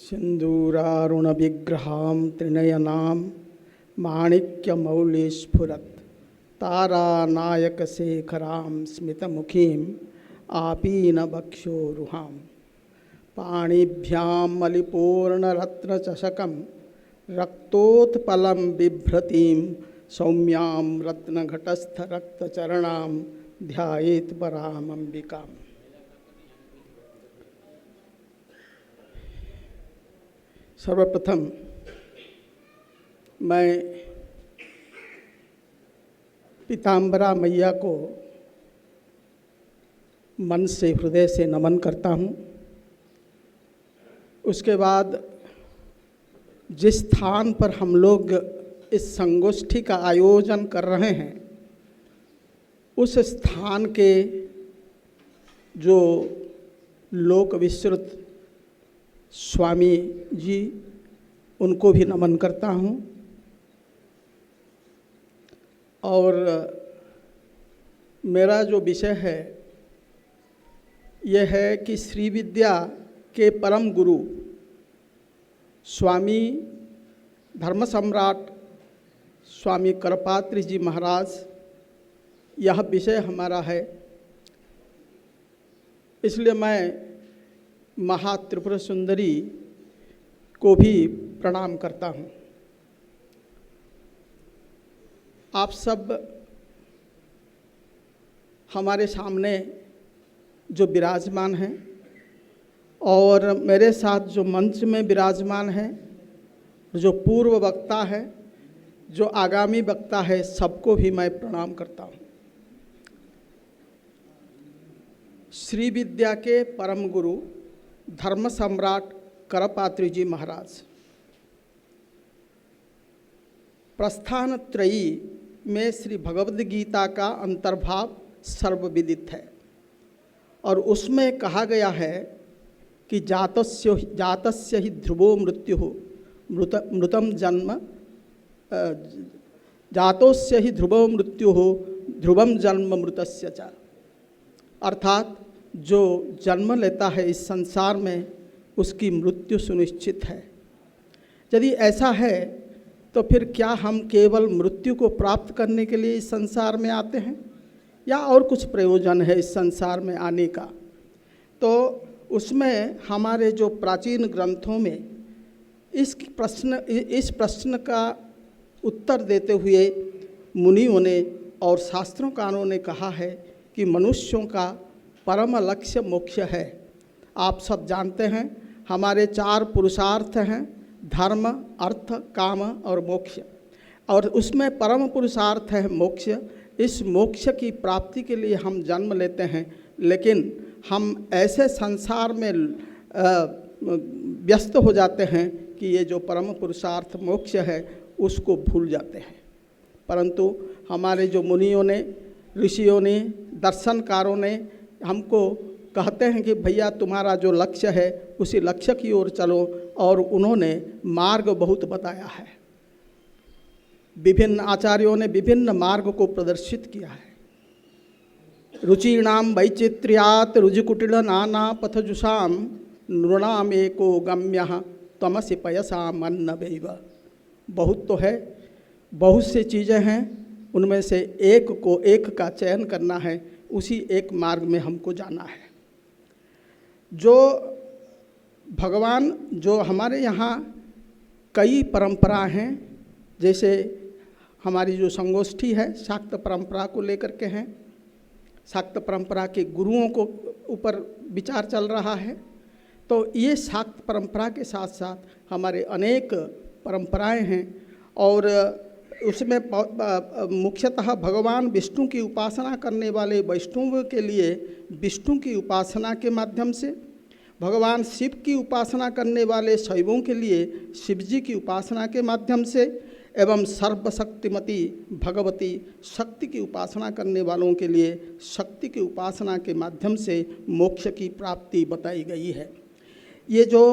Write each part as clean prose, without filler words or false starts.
सिन्दूरारुणविग्रहां त्रिनयनां माणिक्यमौलिस्फुरत् तारानायकशेखरां स्मितमुखीं आपीनवक्षोरुहां पाणिभ्यां मलिपूर्णरत्नचषकं रक्तोत्पलं बिभ्रतीं सौम्यां रत्नघटस्थरक्तचरणां ध्यायेत् परामम्बिकाम्। सर्वप्रथम मैं पीताम्बरा मैया को मन से हृदय से नमन करता हूँ। उसके बाद जिस स्थान पर हम लोग इस संगोष्ठी का आयोजन कर रहे हैं उस स्थान के जो लोक विश्रुत स्वामी जी उनको भी नमन करता हूँ। और मेरा जो विषय है यह है कि श्री विद्या के परम गुरु स्वामी धर्म सम्राट स्वामी करपात्री जी महाराज, यह विषय हमारा है। इसलिए मैं महात्रिपुर सुंदरी को भी प्रणाम करता हूँ। आप सब हमारे सामने जो विराजमान हैं और मेरे साथ जो मंच में विराजमान हैं, जो पूर्व वक्ता है, जो आगामी वक्ता है, सबको भी मैं प्रणाम करता हूँ। श्री विद्या के परम गुरु धर्म सम्राट करपात्री जी महाराज प्रस्थान त्रयी में श्री भगवद गीता का अंतर्भाव सर्वविदित है और उसमें कहा गया है कि जातस्य ही ध्रुवो मृत्यु मृतम जन्म जातोस्य ही ध्रुवो मृत्यु ध्रुवम जन्म मृतस्य च। अर्थात जो जन्म लेता है इस संसार में उसकी मृत्यु सुनिश्चित है। यदि ऐसा है तो फिर क्या हम केवल मृत्यु को प्राप्त करने के लिए इस संसार में आते हैं या और कुछ प्रयोजन है इस संसार में आने का? तो उसमें हमारे जो प्राचीन ग्रंथों में इस प्रश्न का उत्तर देते हुए मुनियों ने और शास्त्रों ने कहा है कि मनुष्यों का परम लक्ष्य मोक्ष है। आप सब जानते हैं हमारे 4 पुरुषार्थ हैं, धर्म, अर्थ, काम और मोक्ष, और उसमें परम पुरुषार्थ है मोक्ष। इस मोक्ष की प्राप्ति के लिए हम जन्म लेते हैं, लेकिन हम ऐसे संसार में व्यस्त हो जाते हैं कि ये जो परम पुरुषार्थ मोक्ष है उसको भूल जाते हैं। परंतु हमारे जो मुनियों ने, ऋषियों ने, दर्शनकारों ने हमको कहते हैं कि भैया तुम्हारा जो लक्ष्य है उसी लक्ष्य की ओर चलो, और उन्होंने मार्ग बहुत बताया है। विभिन्न आचार्यों ने विभिन्न मार्ग को प्रदर्शित किया है। रुचिणाम वैचित्र्यात् रुजिकुटिल नाना पथजुषाम नृणाम एको गम्यः तमसि पयसाम अन्नवैव। बहुत तो है, बहुत सी चीज़ें हैं, उनमें से एक का चयन करना है, उसी एक मार्ग में हमको जाना है। जो भगवान, जो हमारे यहाँ कई परंपरा हैं, जैसे हमारी जो संगोष्ठी है शाक्त परंपरा को लेकर के हैं, शाक्त परंपरा के गुरुओं को ऊपर विचार चल रहा है। तो ये शाक्त परंपरा के साथ साथ हमारे अनेक परंपराएं हैं और उसमें मुख्यतः भगवान विष्णु की उपासना करने वाले वैष्णवों के लिए विष्णु की उपासना के माध्यम से, भगवान शिव की उपासना करने वाले शैवों के लिए शिव जी की उपासना के माध्यम से, एवं सर्वशक्तिमती भगवती शक्ति की उपासना करने वालों के लिए शक्ति की उपासना के माध्यम से मोक्ष की प्राप्ति बताई गई है। ये जो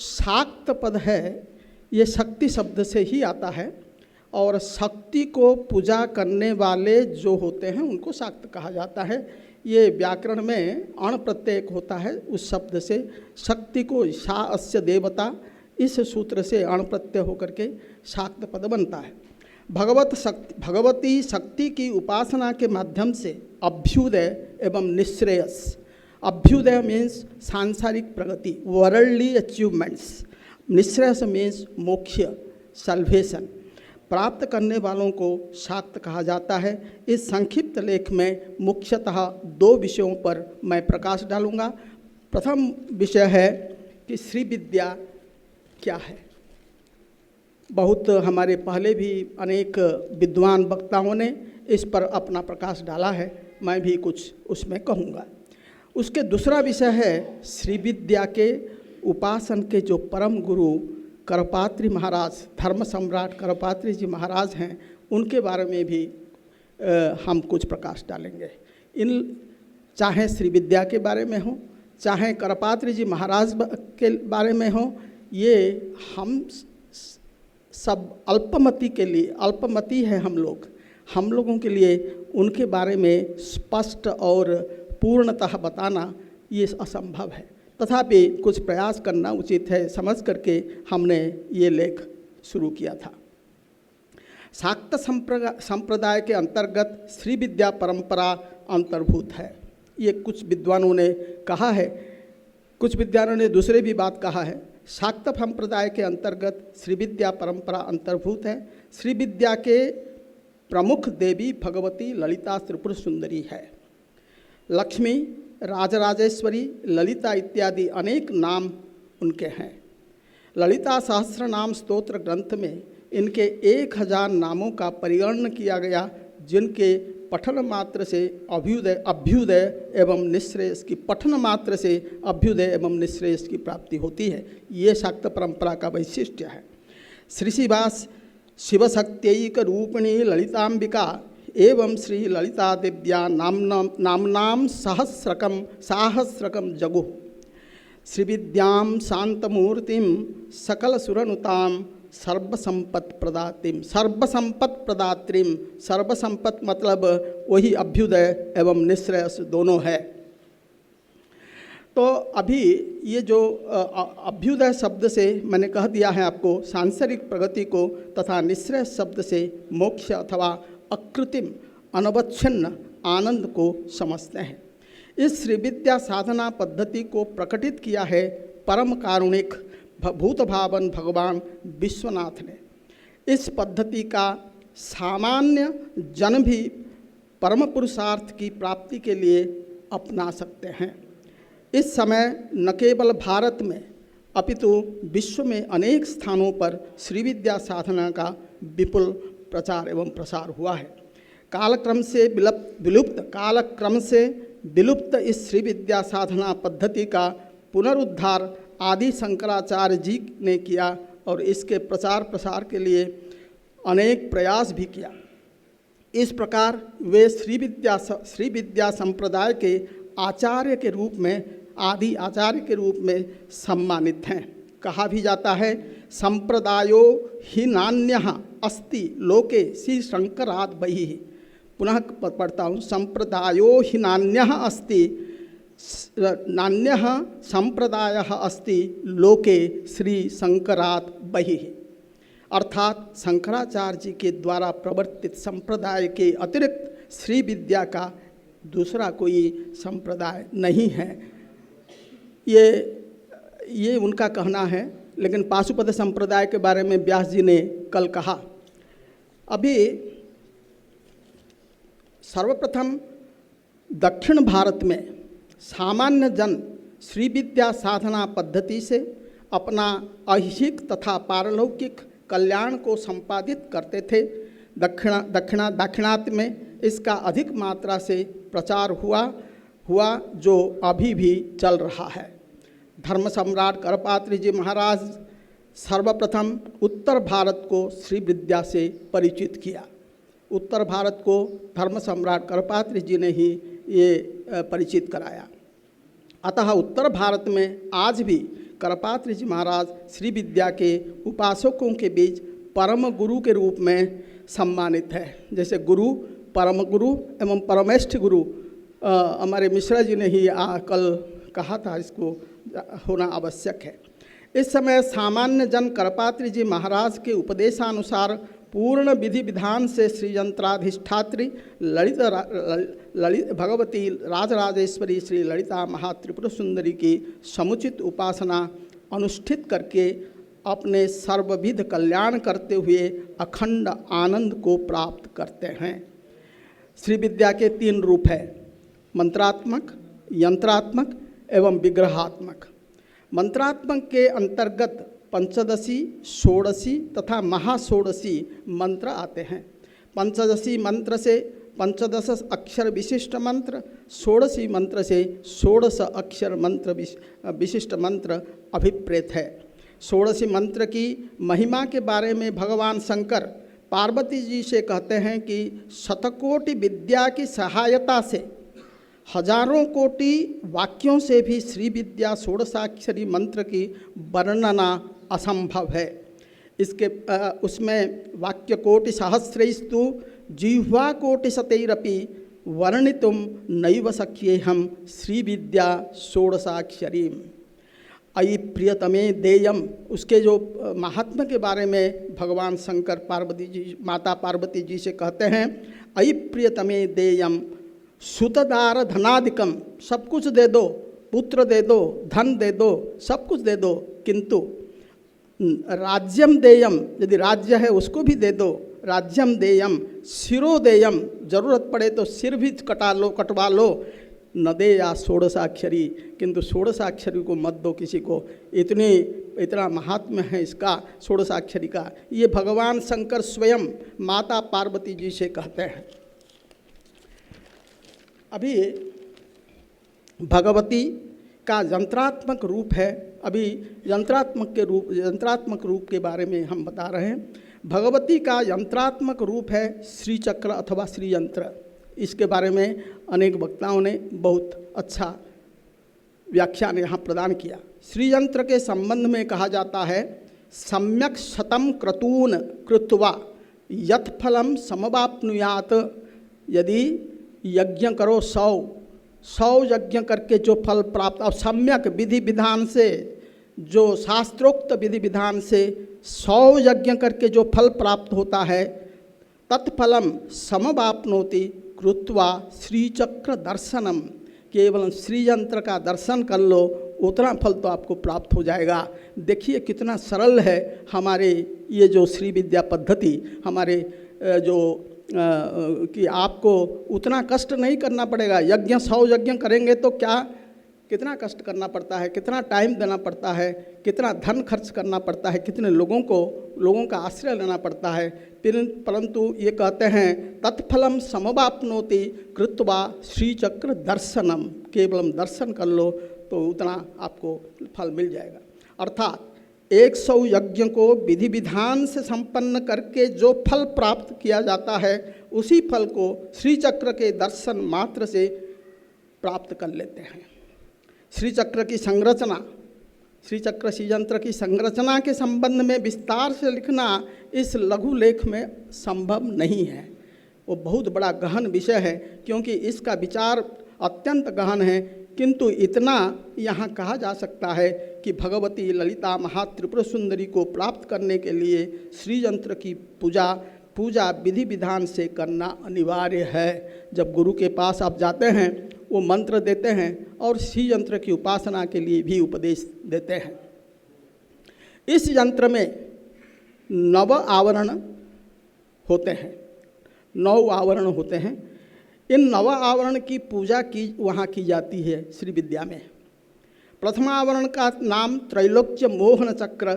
शाक्त पद है ये शक्ति शब्द से ही आता है और शक्ति को पूजा करने वाले जो होते हैं उनको शाक्त कहा जाता है। ये व्याकरण में अण प्रत्यय होता है उस शब्द से। शक्ति को शा अस्य देवता, इस सूत्र से अण प्रत्यय होकर के शाक्त पद बनता है। भगवती शक्ति की उपासना के माध्यम से अभ्युदय एवं निश्रेयस, अभ्युदय मीन्स सांसारिक प्रगति, वर्ल्डली अचीवमेंट्स, निश्रेयस मीन्स मोक्ष, सल्वेशन प्राप्त करने वालों को शाक्त कहा जाता है। इस संक्षिप्त लेख में मुख्यतः 2 विषयों पर मैं प्रकाश डालूंगा। प्रथम विषय है कि श्री विद्या क्या है। बहुत हमारे पहले भी अनेक विद्वान वक्ताओं ने इस पर अपना प्रकाश डाला है, मैं भी कुछ उसमें कहूँगा। उसके दूसरा विषय है श्री विद्या के उपासन के जो परम गुरु करपात्री महाराज, धर्म सम्राट करपात्री जी महाराज हैं, उनके बारे में भी हम कुछ प्रकाश डालेंगे। चाहे श्री विद्या के बारे में हो, चाहे करपात्री जी महाराज के बारे में हो, ये हम सब अल्पमति के लिए, अल्पमति है हम लोगों के लिए उनके बारे में स्पष्ट और पूर्णतः बताना ये असंभव है। तथापि कुछ प्रयास करना उचित है, समझ करके हमने ये लेख शुरू किया था। शाक्त संप्रदाय के अंतर्गत श्री विद्या परंपरा अंतर्भूत है। ये कुछ विद्वानों ने कहा है, कुछ विद्वानों ने दूसरे भी बात कहा है। शाक्त संप्रदाय के अंतर्गत श्री विद्या परंपरा अंतर्भूत है। श्री विद्या के प्रमुख देवी भगवती ललिता त्रिपुर सुंदरी है। लक्ष्मी, राजराजेश्वरी, ललिता इत्यादि अनेक नाम उनके हैं। ललिता सहस्र नाम स्तोत्र ग्रंथ में इनके 1000 नामों का परिगणन किया गया, जिनके पठन मात्र से अभ्युदय एवं निश्रेयस की, पठन मात्र से अभ्युदय एवं निश्रेयस की प्राप्ति होती है। ये शाक्त परंपरा का वैशिष्ट्य है। श्री शिवास शिवशक्त्यैक रूपिणी ललितांबिका एवं श्री ललिता दिव्या नामनाम साहस्रकम जगुः श्री विद्याम शांतमूर्तिम सकल सुरनुताम सर्वसंपत् प्रदात्रीम। सर्वसंपत् प्रदात्रीम, सर्वसंपत् मतलब वही अभ्युदय एवं निश्रेयस दोनों है। तो अभी ये जो अभ्युदय शब्द से मैंने कह दिया है आपको सांसारिक प्रगति को, तथा निश्रेयस शब्द से मोक्ष अथवा अकृत्रिम अनवच्छिन्न आनंद को समझते हैं। इस श्री विद्या साधना पद्धति को प्रकटित किया है परम कारुणिक भूत भावन भगवान विश्वनाथ ने। इस पद्धति का सामान्य जन भी परम पुरुषार्थ की प्राप्ति के लिए अपना सकते हैं। इस समय न केवल भारत में अपितु विश्व में अनेक स्थानों पर श्री विद्या साधना का विपुल प्रचार एवं प्रसार हुआ है। कालक्रम से विलुप्त इस श्री विद्या साधना पद्धति का पुनरुद्धार आदि शंकराचार्य जी ने किया और इसके प्रचार प्रसार के लिए अनेक प्रयास भी किया। इस प्रकार वे श्री विद्या संप्रदाय के आचार्य के रूप में, आदि आचार्य के रूप में सम्मानित हैं। कहा भी जाता है संप्रदायो हि नान्यः अस्ति लोके श्री शंकरात् बहिः। पुनः पढ़ता हूँ, संप्रदायो हि नान्यः अस्ति, नान्यः संप्रदायः अस्ति लोके श्री शंकरात् बहिः। अर्थात शंकराचार्य जी के द्वारा प्रवर्तित संप्रदाय के अतिरिक्त श्री विद्या का दूसरा कोई संप्रदाय नहीं है। ये उनका कहना है। लेकिन पाशुपत संप्रदाय के बारे में व्यास जी ने कल कहा। अभी सर्वप्रथम दक्षिण भारत में सामान्य जन श्री विद्या साधना पद्धति से अपना ऐहिक तथा पारलौकिक कल्याण को संपादित करते थे। दाक्षिणात्य में इसका अधिक मात्रा से प्रचार हुआ जो अभी भी चल रहा है। धर्म सम्राट करपात्री जी महाराज सर्वप्रथम उत्तर भारत को श्री विद्या से परिचित किया। उत्तर भारत को धर्म सम्राट करपात्री जी ने ही ये परिचित कराया। अतः उत्तर भारत में आज भी करपात्री जी महाराज श्री विद्या के उपासकों के बीच परम गुरु के रूप में सम्मानित है। जैसे गुरु, परम गुरु एवं परमेष्ठ गुरु हमारे मिश्रा जी ने ही कल कहा था, इसको होना आवश्यक है। इस समय सामान्य जन करपात्री जी महाराज के उपदेशानुसार पूर्ण विधि विधान से श्री यंत्राधिष्ठात्री ललित भगवती राजराजेश्वरी श्री ललिता महात्रिपुर सुंदरी की समुचित उपासना अनुष्ठित करके अपने सर्वविध कल्याण करते हुए अखंड आनंद को प्राप्त करते हैं। श्री विद्या के 3 रूप हैं, मंत्रात्मक, यंत्रात्मक एवं विग्रहात्मक। मंत्रात्मक के अंतर्गत पंचदशी, षोडशी तथा महाषोडशी मंत्र आते हैं। पंचदशी मंत्र से पंचदश अक्षर विशिष्ट मंत्र, षोडशी मंत्र से षोडश अक्षर मंत्र विशिष्ट मंत्र अभिप्रेत है। षोडशी मंत्र की महिमा के बारे में भगवान शंकर पार्वती जी से कहते हैं कि शतकोटि विद्या की सहायता से हजारों कोटि वाक्यों से भी श्री विद्या षोडशाक्षरी मंत्र की वर्णना असंभव है। इसके उसमें वाक्य कोटि सहस्रैस्तु जिह्वा कोटि शतैरपि वर्णितुम नैव शक्येहम श्री विद्या षोडशाक्षरीम। अयि प्रियतमे देयम, उसके जो महात्मा के बारे में भगवान शंकर पार्वती जी माता पार्वती जी से कहते हैं, अयि प्रियतमे देयम सुतदार धनादिकम, सब कुछ दे दो, पुत्र दे दो, धन दे दो, सब कुछ दे दो, किंतु राज्यम देयम, यदि राज्य है उसको भी दे दो, राज्यम देयम शिरो देयम, जरूरत पड़े तो सिर भी कटवा लो, न दे या षोडशाक्षरी, किंतु षोडशाक्षरी को मत दो किसी को। इतना महात्म्य है इसका षोडशाक्षरी का। ये भगवान शंकर स्वयं माता पार्वती जी से कहते हैं। अभी भगवती का यंत्रात्मक रूप है। अभी यंत्रात्मक रूप के बारे में हम बता रहे हैं। भगवती का यंत्रात्मक रूप है श्री चक्र अथवा श्री यंत्र। इसके बारे में अनेक वक्ताओं ने बहुत अच्छा व्याख्यान यहाँ प्रदान किया। श्री यंत्र के संबंध में कहा जाता है, सम्यक शतम क्रतून कृत्वा यथ फलम समवाप्नुयात। यदि यज्ञ करो 100 यज्ञ करके जो फल प्राप्त, और सम्यक विधि विधान से, जो शास्त्रोक्त विधि विधान से 100 यज्ञ करके जो फल प्राप्त होता है, तत्फलम समवाप्नोति कृत्वा श्रीचक्र दर्शनम। केवल श्री यंत्र का दर्शन कर लो, उतना फल तो आपको प्राप्त हो जाएगा। देखिए कितना सरल है हमारे ये जो श्री विद्या पद्धति, हमारे जो कि आपको उतना कष्ट नहीं करना पड़ेगा। यज्ञ 100 यज्ञ करेंगे तो कितना कष्ट करना पड़ता है, कितना टाइम देना पड़ता है, कितना धन खर्च करना पड़ता है, कितने लोगों का आश्रय लेना पड़ता है। परंतु ये कहते हैं तत्फलम समवाप्नोति कृत्वा श्रीचक्र दर्शनम, केवलम दर्शन कर लो तो उतना आपको फल मिल जाएगा। अर्थात 100 यज्ञ को विधि विधान से संपन्न करके जो फल प्राप्त किया जाता है, उसी फल को श्री चक्र के दर्शन मात्र से प्राप्त कर लेते हैं। श्री चक्र की संरचना, श्री चक्र श्री यंत्र की संरचना के संबंध में विस्तार से लिखना इस लघु लेख में संभव नहीं है। वो बहुत बड़ा गहन विषय है, क्योंकि इसका विचार अत्यंत गहन है। किंतु इतना यहाँ कहा जा सकता है कि भगवती ललिता महात्रिपुर सुंदरी को प्राप्त करने के लिए श्री यंत्र की पूजा विधि विधान से करना अनिवार्य है। जब गुरु के पास आप जाते हैं, वो मंत्र देते हैं और श्री यंत्र की उपासना के लिए भी उपदेश देते हैं। इस यंत्र में 9 आवरण होते हैं, 9 आवरण होते हैं। इन 9 आवरण की पूजा वहाँ की जाती है श्री विद्या में। प्रथम आवरण का नाम त्रैलोक्य मोहन चक्र,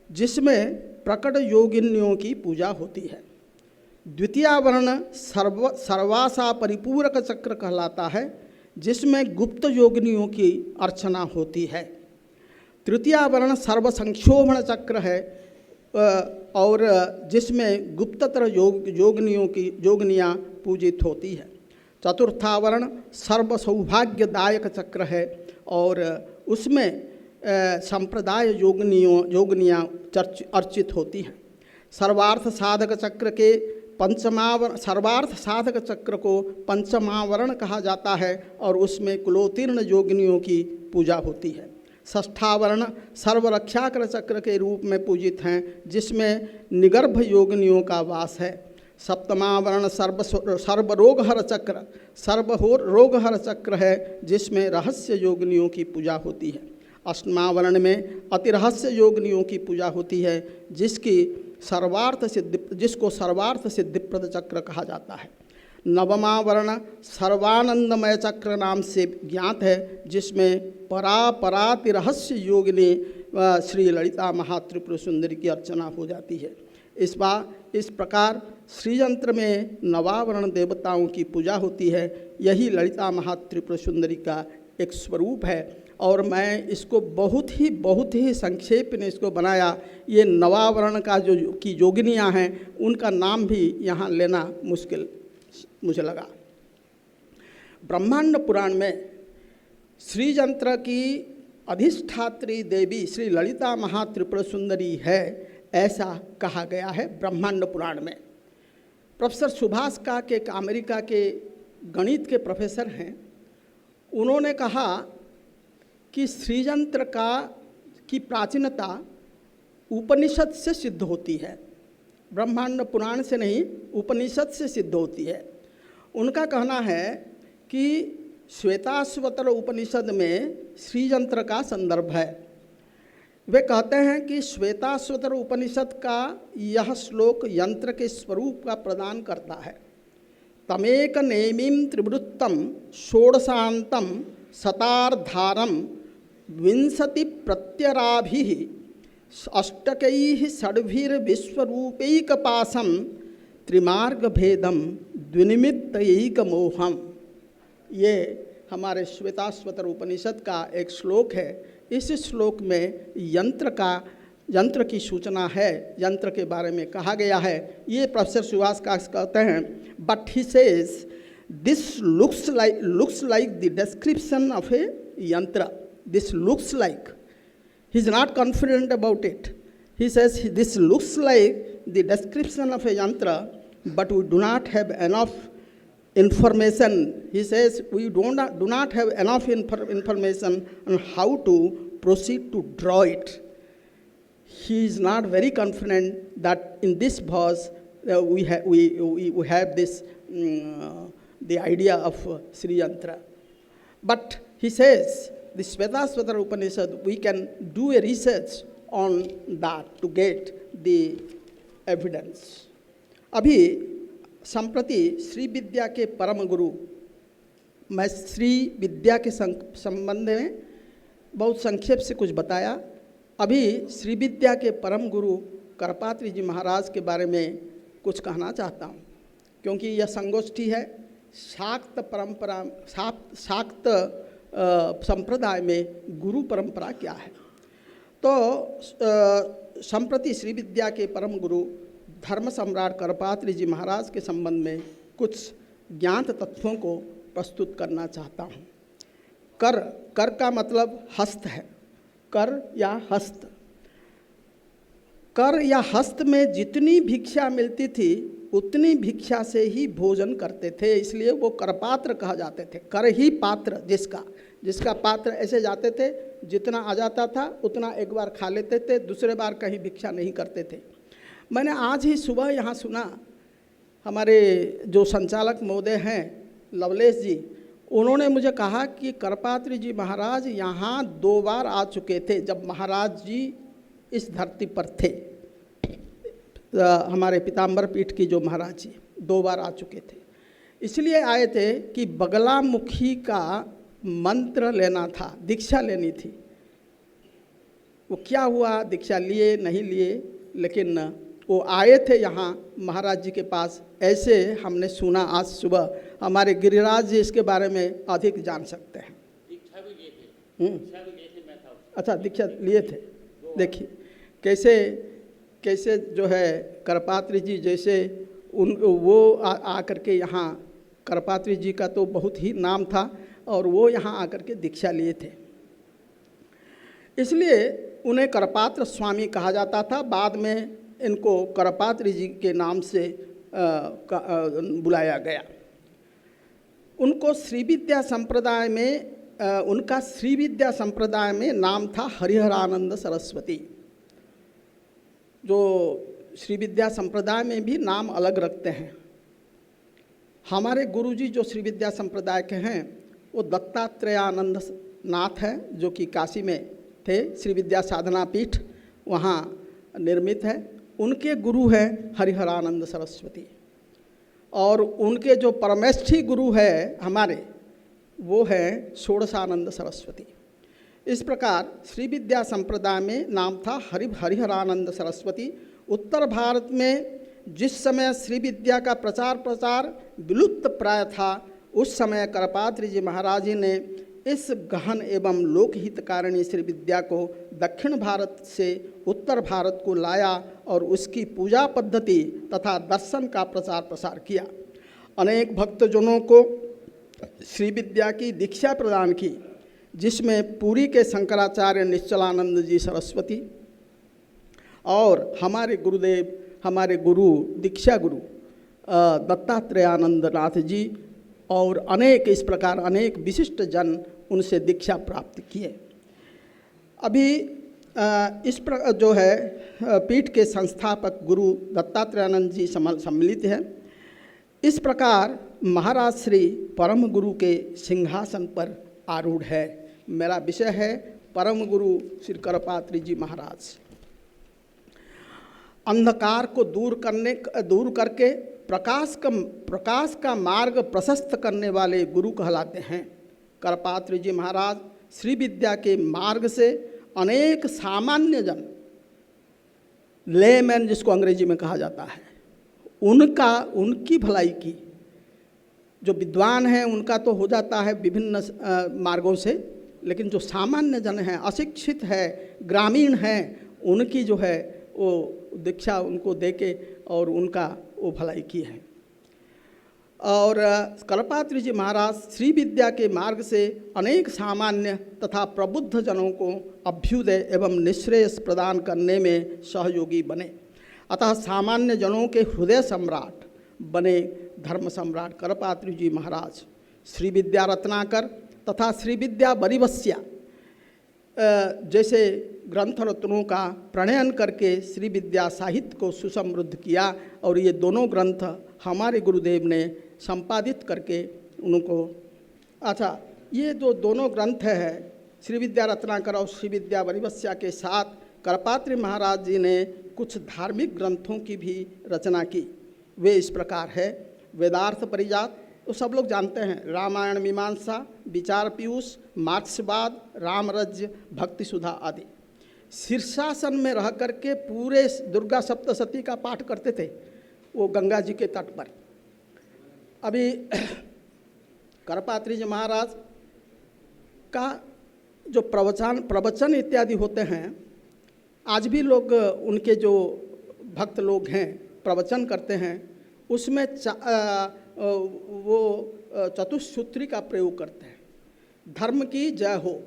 जिसमें प्रकट योगिनियों की पूजा होती है। द्वितीय आवरण सर्वासा परिपूरक चक्र कहलाता है, जिसमें गुप्त योगिनियों की अर्चना होती है। तृतीय आवरण सर्व संक्षोभण चक्र है, और जिसमें गुप्ततर योगनियाँ पूजित होती है। चतुर्थावरण सर्व सौभाग्यदायक चक्र है, और उसमें संप्रदाय योगनियाँ अर्चित होती हैं। सर्वार्थ साधक चक्र के सर्वार्थ साधक चक्र को पंचमावरण कहा जाता है, और उसमें कुलोत्तीर्ण योगिनियों की पूजा होती है। षष्ठावरण सर्वरक्षाकर चक्र के रूप में पूजित हैं, जिसमें निगर्भ योगिनियों का वास है। सप्तमावरण सर्वरोगहर चक्र रोगहर चक्र है, जिसमें रहस्य योगिनियों की पूजा होती है। अष्टमावरण में अतिरहस्य योगिनियों की पूजा होती है, जिसको सर्वार्थ सिद्धिप्रद चक्र कहा जाता है। नवमावरण सर्वानंदमय चक्र नाम से ज्ञात है, जिसमें परातिरहस्य योगिनी श्री ललिता महात्रिपुर सुंदरी की अर्चना हो जाती है। इस प्रकार श्रीयंत्र में नवावरण देवताओं की पूजा होती है। यही ललिता महात्रिपुर सुंदरी का एक स्वरूप है और मैं इसको बहुत ही संक्षेप में इसको बनाया। ये नवावरण का की योगिनियाँ हैं, उनका नाम भी यहाँ लेना मुश्किल मुझे लगा। ब्रह्मांड पुराण में श्रीयंत्र की अधिष्ठात्री देवी श्री ललिता महात्रिपुर सुंदरी है, ऐसा कहा गया है ब्रह्मांड पुराण में। प्रोफेसर सुभाष का के एक अमेरिका के गणित के प्रोफेसर हैं, उन्होंने कहा कि श्रीयंत्र की प्राचीनता उपनिषद से सिद्ध होती है, ब्रह्मांड पुराण से नहीं, उपनिषद से सिद्ध होती है। उनका कहना है कि श्वेताश्वतर उपनिषद में श्रीयंत्र का संदर्भ है। वे कहते हैं कि श्वेताश्वतर उपनिषद का यह श्लोक यंत्र के स्वरूप का प्रदान करता है। तमेक नेमीं त्रिवृत्तम षोडशांतम सतार्धारम विंशति प्रत्यराभिः अष्टकैः षड्भिर्विश्वरूपैकपाशं त्रिमार्गभेदम द्विनिमित्तैकमोहम। ये हमारे श्वेताश्वतर उपनिषद का एक श्लोक है। इस श्लोक में यंत्र की सूचना है, यंत्र के बारे में कहा गया है। ये प्रोफेसर सुभाष का कहते हैं, but he says this looks like the description of a yantra. This looks like, he is not confident about it. He says this looks like the description of a yantra, but we do not have enough information. He says we do not have enough information on how to proceed to draw it. He is not very confident that in this verse we have this the idea of Sri Yantra. But he says the Shvetaswatar Upanishad, we can do a research on that to get the evidence. अभी संप्रति श्री विद्या के परम गुरु, मैं श्री विद्या के संबंध में बहुत संक्षेप से कुछ बताया। अभी श्री विद्या के परम गुरु करपात्री जी महाराज के बारे में कुछ कहना चाहता हूँ, क्योंकि यह संगोष्ठी है शाक्त परंपरा, शाक्त संप्रदाय में गुरु परंपरा क्या है। तो संप्रति श्री विद्या के परम गुरु धर्म सम्राट करपात्री जी महाराज के संबंध में कुछ ज्ञात तथ्यों को प्रस्तुत करना चाहता हूँ। कर का मतलब हस्त है, कर या हस्त। कर या हस्त में जितनी भिक्षा मिलती थी उतनी भिक्षा से ही भोजन करते थे, इसलिए वो करपात्र कहा जाते थे। कर ही पात्र, जिसका पात्र ऐसे जाते थे, जितना आ जाता था उतना एक बार खा लेते थे, दूसरे बार कहीं भिक्षा नहीं करते थे। मैंने आज ही सुबह यहाँ सुना, हमारे जो संचालक महोदय हैं लवलेश जी, उन्होंने मुझे कहा कि करपात्री जी महाराज यहाँ 2 बार आ चुके थे। जब महाराज जी इस धरती पर थे, हमारे पीताम्बर पीठ की जो महाराज जी 2 बार आ चुके थे। इसलिए आए थे कि बगलामुखी का मंत्र लेना था, दीक्षा लेनी थी। वो क्या हुआ, दीक्षा लिए नहीं लिए, लेकिन वो आए थे यहाँ महाराज जी के पास, ऐसे हमने सुना आज सुबह। हमारे गिरिराज जी इसके बारे में अधिक जान सकते हैं। दीक्षा भी लिए थे, दीक्षा भी लिए थे, मैं था। अच्छा, दीक्षा लिए थे। देखिए कैसे जो है करपात्री जी जैसे वो आकर के यहाँ, करपात्री जी का तो बहुत ही नाम था और वो यहाँ आकर के दीक्षा लिए थे, इसलिए उन्हें करपात्र स्वामी कहा जाता था। बाद में इनको करपात्री जी के नाम से बुलाया गया। उनको श्री विद्या संप्रदाय में उनका श्री विद्या संप्रदाय में नाम था हरिहरानंद सरस्वती। जो श्री विद्या संप्रदाय में भी नाम अलग रखते हैं। हमारे गुरुजी जो श्री विद्या संप्रदाय के हैं वो दत्तात्रेयानंद नाथ है, जो कि काशी में थे। श्री विद्या साधना पीठ वहाँ निर्मित है। उनके गुरु हैं हरिहरानंद सरस्वती, और उनके जो परमेष्ठी गुरु है हमारे, वो है षोडशानंद सरस्वती। इस प्रकार श्री विद्या संप्रदाय में नाम था हरिहरानंद सरस्वती। उत्तर भारत में जिस समय श्री विद्या का प्रचार विलुप्त प्राय था, उस समय करपात्री जी महाराज जी ने इस गहन एवं लोकहितकारिणी श्री विद्या को दक्षिण भारत से उत्तर भारत को लाया और उसकी पूजा पद्धति तथा दर्शन का प्रचार प्रसार किया। अनेक भक्तजनों को श्री विद्या की दीक्षा प्रदान की, जिसमें पुरी के शंकराचार्य निश्चलानंद जी सरस्वती और हमारे गुरुदेव, हमारे गुरु दीक्षा गुरु दत्तात्रेयानंद नाथ जी और अनेक, इस प्रकार अनेक विशिष्ट जन उनसे दीक्षा प्राप्त किए। अभी इस प्रकार जो है पीठ के संस्थापक गुरु दत्तात्रेयानंद जी सम्मिलित हैं। इस प्रकार महाराज श्री परम गुरु के सिंहासन पर आरूढ़ है। मेरा विषय है परम गुरु श्री करपात्री जी महाराज। अंधकार को दूर करके प्रकाश का मार्ग प्रशस्त करने वाले गुरु कहलाते हैं। करपात्री जी महाराज श्री विद्या के मार्ग से अनेक सामान्य जन, लेमैन जिसको अंग्रेजी में कहा जाता है, उनकी भलाई की। जो विद्वान हैं उनका तो हो जाता है विभिन्न मार्गों से, लेकिन जो सामान्य जन हैं, अशिक्षित है, ग्रामीण हैं, उनकी जो है वो दीक्षा उनको देके और उनका वो भलाई की है। और करपात्री जी महाराज श्री विद्या के मार्ग से अनेक सामान्य तथा प्रबुद्ध जनों को अभ्युदय एवं निश्रेयस प्रदान करने में सहयोगी बने। अतः सामान्य जनों के हृदय सम्राट बने धर्म सम्राट करपात्री जी महाराज। श्री विद्या रत्नाकर तथा श्री विद्या बरिवस्या जैसे ग्रंथ रत्नों का प्रणयन करके श्री विद्या साहित्य को सुसमृद्ध किया, और ये दोनों ग्रंथ हमारे गुरुदेव ने संपादित करके उनको, अच्छा, ये जो दोनों ग्रंथ है श्री विद्या रत्नाकर और श्री विद्या बरिवस्या के साथ करपात्री महाराज जी ने कुछ धार्मिक ग्रंथों की भी रचना की। वे इस प्रकार है: वेदार्थ परिजात, तो सब लोग जानते हैं, रामायण मीमांसा, विचार पीयूष, मार्क्सवाद, रामरज्य, भक्ति सुधा आदि। शीर्षासन में रह करके पूरे दुर्गा सप्तशती का पाठ करते थे वो गंगा जी के तट पर। अभी करपात्री जी महाराज का जो प्रवचन इत्यादि होते हैं, आज भी लोग उनके जो भक्त लोग हैं प्रवचन करते हैं, उसमें वो चतुश्सूत्री का प्रयोग करते हैं। धर्म की जय हो,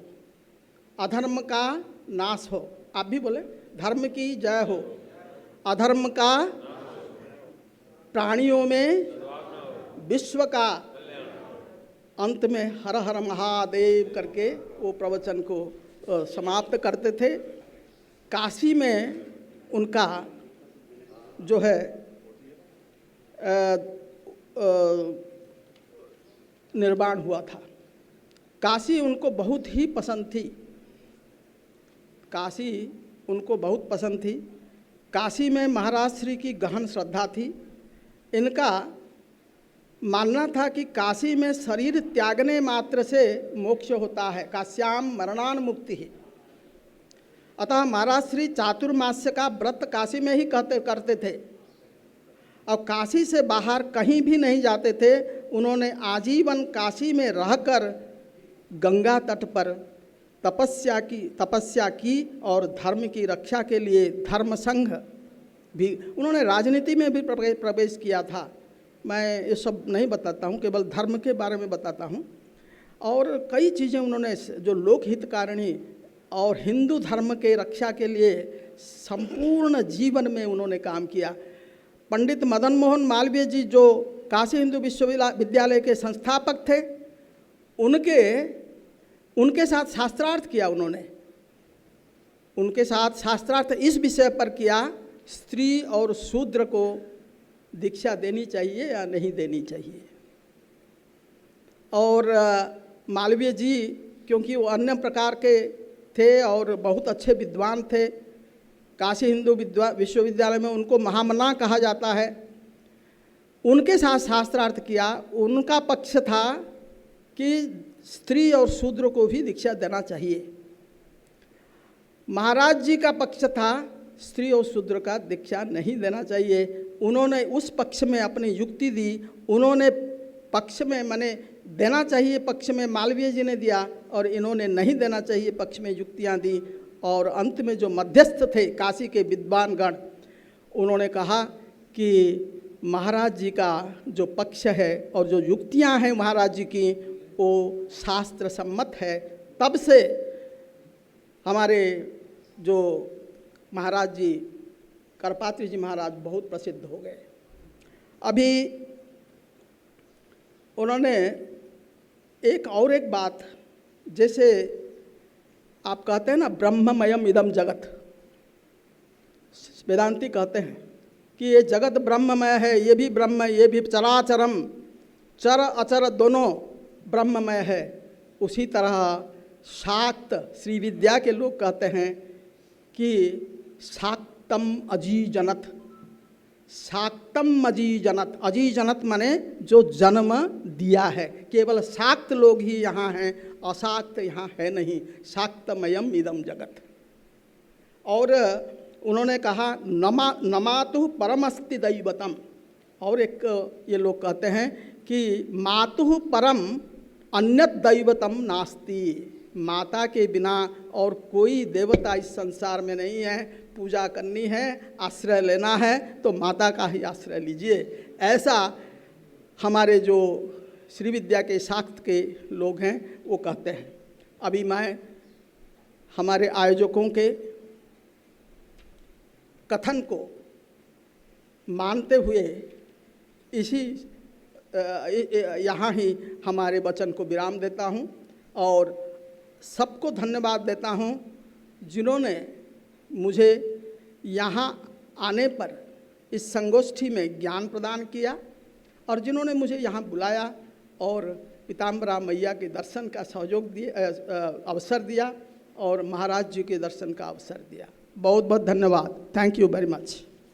अधर्म का नाश हो। आप भी बोले, धर्म की जय हो, अधर्म का, प्राणियों में विश्व का, अंत में हर हर महादेव करके वो प्रवचन को समाप्त करते थे। काशी में उनका जो है निर्वाण हुआ था। काशी उनको बहुत ही पसंद थी, काशी उनको बहुत पसंद थी। काशी में महाराज श्री की गहन श्रद्धा थी। इनका मानना था कि काशी में शरीर त्यागने मात्र से मोक्ष होता है, काश्याम मरणान मुक्ति है। अतः महाराज श्री चातुर्मास्य का व्रत काशी में ही करते थे और काशी से बाहर कहीं भी नहीं जाते थे। उन्होंने आजीवन काशी में रहकर गंगा तट पर तपस्या की और धर्म की रक्षा के लिए धर्म संघ भी, उन्होंने राजनीति में भी प्रवेश किया था। मैं ये सब नहीं बताता हूँ, केवल धर्म के बारे में बताता हूँ। और कई चीज़ें उन्होंने जो लोकहितकारिणी और हिंदू धर्म के रक्षा के लिए संपूर्ण जीवन में उन्होंने काम किया। पंडित मदन मोहन मालवीय जी जो काशी हिंदू विश्वविद्यालय के संस्थापक थे, उनके उनके साथ शास्त्रार्थ किया उन्होंने। उनके साथ शास्त्रार्थ इस विषय पर किया, स्त्री और शूद्र को दीक्षा देनी चाहिए या नहीं देनी चाहिए। और मालवीय जी क्योंकि वो अन्य प्रकार के थे और बहुत अच्छे विद्वान थे, काशी हिंदू विश्वविद्यालय में उनको महामना कहा जाता है, उनके साथ शास्त्रार्थ किया। उनका पक्ष था कि स्त्री और शूद्र को भी दीक्षा देना चाहिए। महाराज जी का पक्ष था स्त्री और शूद्र का दीक्षा नहीं देना चाहिए। उन्होंने उस पक्ष में अपनी युक्ति दी, उन्होंने पक्ष में माने देना चाहिए पक्ष में मालवीय जी ने दिया और इन्होंने नहीं देना चाहिए पक्ष में युक्तियाँ दी। और अंत में जो मध्यस्थ थे काशी के विद्वानगण, उन्होंने कहा कि महाराज जी का जो पक्ष है और जो युक्तियाँ हैं महाराज जी की वो शास्त्र सम्मत है। तब से हमारे जो महाराज जी करपात्री जी महाराज बहुत प्रसिद्ध हो गए। अभी उन्होंने एक बात, जैसे आप कहते हैं ना ब्रह्ममयम इदम जगत, वेदांती कहते हैं कि ये जगत ब्रह्ममय है, ये भी ब्रह्म, ये भी चराचरम, चर अचर दोनों ब्रह्ममय है। उसी तरह शाक्त श्री विद्या के लोग कहते हैं कि शाक्तम अजीजनत, शाक्तम अजीजनत, अजीजनत माने जो जन्म दिया है। केवल शाक्त लोग ही यहाँ हैं, अशाक्त यहाँ है नहीं। शाक्तमयम इदम जगत। और उन्होंने कहा नमातु परमस्ति दैवतम। और एक ये लोग कहते हैं कि मातु परम अन्यत दैवतम नास्ति, माता के बिना और कोई देवता इस संसार में नहीं है। पूजा करनी है, आश्रय लेना है तो माता का ही आश्रय लीजिए। ऐसा हमारे जो श्री विद्या के शाक्त के लोग हैं वो कहते हैं। अभी मैं हमारे आयोजकों के कथन को मानते हुए इसी यहाँ ही हमारे वचन को विराम देता हूँ और सबको धन्यवाद देता हूँ जिन्होंने मुझे यहाँ आने पर इस संगोष्ठी में ज्ञान प्रदान किया और जिन्होंने मुझे यहाँ बुलाया और पीताम्बरा मैया के दर्शन का सहयोग अवसर दिया और महाराज जी के दर्शन का अवसर दिया। बहुत बहुत धन्यवाद। Thank you very much.